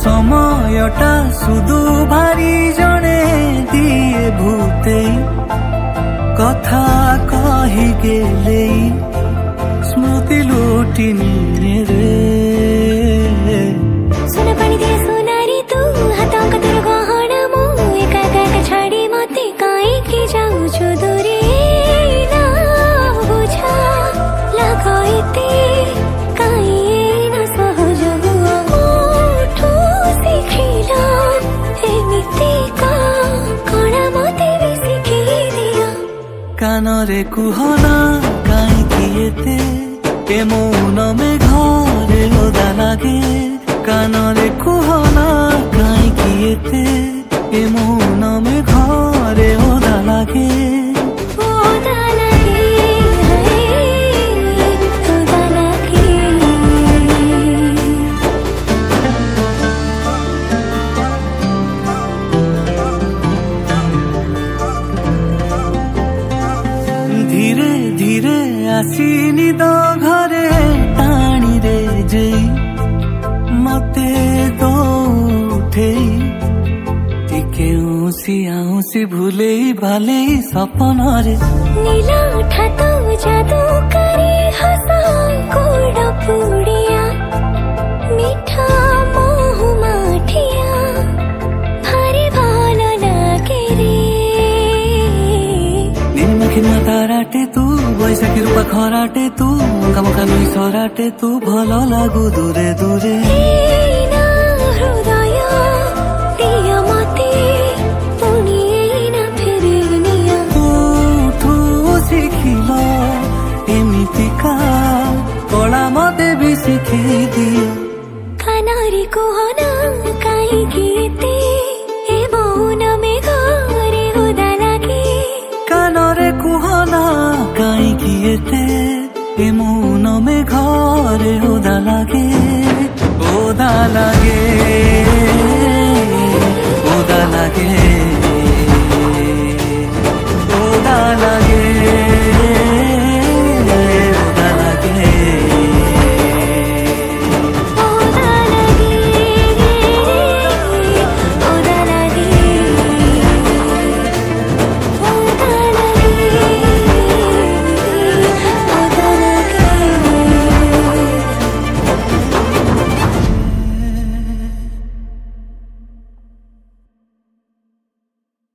समयटा सुदु भारी जने दिए भूते कथा कही गेले स्मृति लुटिनी रे सुन पानी दिए सोनारी तू हाथ कतर गहना मु एका एका छाड़ी मते काई की जाऊ छु दूरे ना बुझा लगाइते कानरे कुहना काई किएते ए मौन में घरे ओदा लागे कानरे कुहना काई किएते ए मौन में घरे ओदा लागे धीरे धीरे आसीनी दो घरे टाणी रे जे मते तो उठे टिके उसी भूले भाले सपन रे नीला उठा तो जादू करे हंसा कोड़ा पुड़िया मीठा मोह माठिया भारी भालो लागे रे निमखिन ताराटे तू बैशाखी रूपा खराटे तू मका लुई सराटे तू भल लागू दूरे दूरे हृदय दिया मते पुणी ना फेरि निया उठू शिखिल एमितिका कला मते भी शिखी दियो कानारी कुहना काई गीते ए मौन में घरे ओदा लागे कानरे कुहना काई किएते ए मौन में घरे ओदा लागे ओदा लागे ओदा लागे।